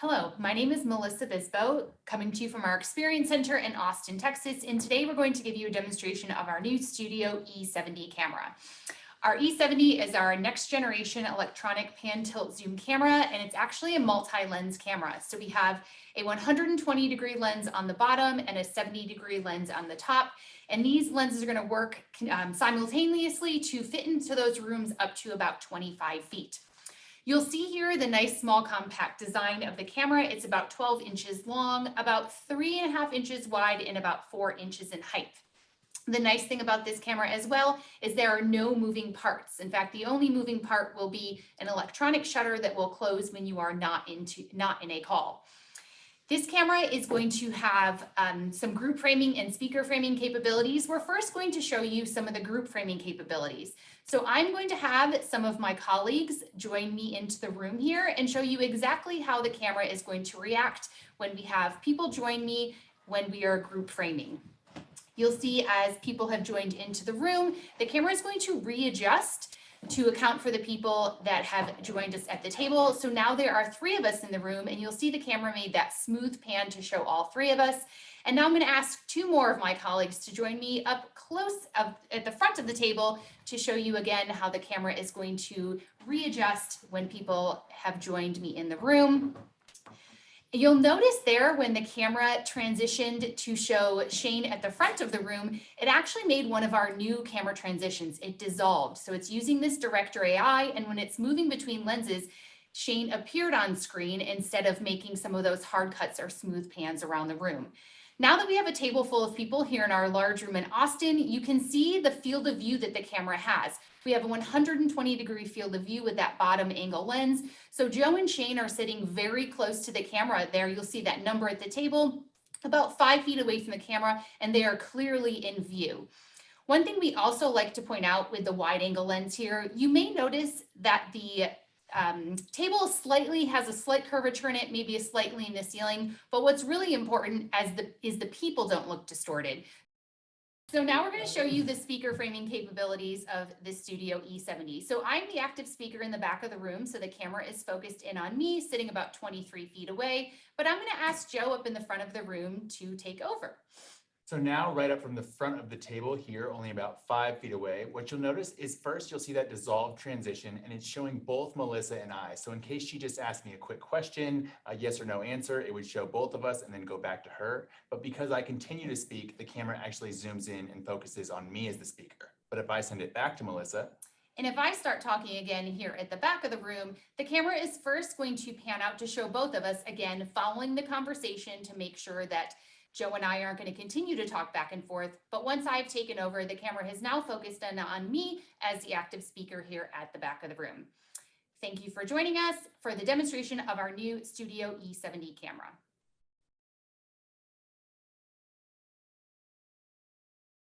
Hello, my name is Melissa Bisbo, coming to you from our Experience Center in Austin, Texas, and today we're going to give you a demonstration of our new Studio E70 camera. Our E70 is our next generation electronic pan tilt zoom camera, and it's actually a multi-lens camera. So we have a 120-degree lens on the bottom and a 70-degree lens on the top. And these lenses are going to work simultaneously to fit into those rooms up to about 25 feet. You'll see here the nice small compact design of the camera. It's about 12 inches long, about 3.5 inches wide, and about 4 inches in height. The nice thing about this camera as well is there are no moving parts. In fact, the only moving part will be an electronic shutter that will close when you are not in a call. This camera is going to have some group framing and speaker framing capabilities. We're first going to show you some of the group framing capabilities. So I'm going to have some of my colleagues join me into the room here and show you exactly how the camera is going to react when we have people join me when we are group framing. You'll see as people have joined into the room, the camera is going to readjust to account for the people that have joined us at the table. So now there are 3 of us in the room, and you'll see the camera made that smooth pan to show all 3 of us. And now I'm going to ask 2 more of my colleagues to join me up close at the front of the table to show you again how the camera is going to readjust when people have joined me in the room. You'll notice there when the camera transitioned to show Shane at the front of the room, it actually made one of our new camera transitions. It dissolved. So it's using this director AI, and when it's moving between lenses, Shane appeared on screen instead of making some of those hard cuts or smooth pans around the room. Now that we have a table full of people here in our large room in Austin, you can see the field of view that the camera has. We have a 120-degree field of view with that bottom angle lens. So Joe and Shane are sitting very close to the camera there. You'll see that number at the table, about 5 feet away from the camera, and they are clearly in view. One thing we also like to point out with the wide angle lens here, you may notice that the table has a slight curvature in it, maybe a slight lean in the ceiling, but what's really important is the people don't look distorted. So now we're going to show you the speaker framing capabilities of the Studio E70. So I'm the active speaker in the back of the room, so the camera is focused in on me, sitting about 23 feet away, but I'm going to ask Joe up in the front of the room to take over. So now right up from the front of the table here, only about 5 feet away, what you'll notice is first you'll see that dissolved transition, and it's showing both Melissa and I. So in case she just asked me a quick question, a yes or no answer, it would show both of us and then go back to her. But because I continue to speak, the camera actually zooms in and focuses on me as the speaker. But if I send it back to Melissa, and if I start talking again here at the back of the room, the camera is first going to pan out to show both of us, again, following the conversation to make sure that Joe and I aren't going to continue to talk back and forth, but once I've taken over, the camera has now focused on me as the active speaker here at the back of the room. Thank you for joining us for the demonstration of our new Studio E70 camera.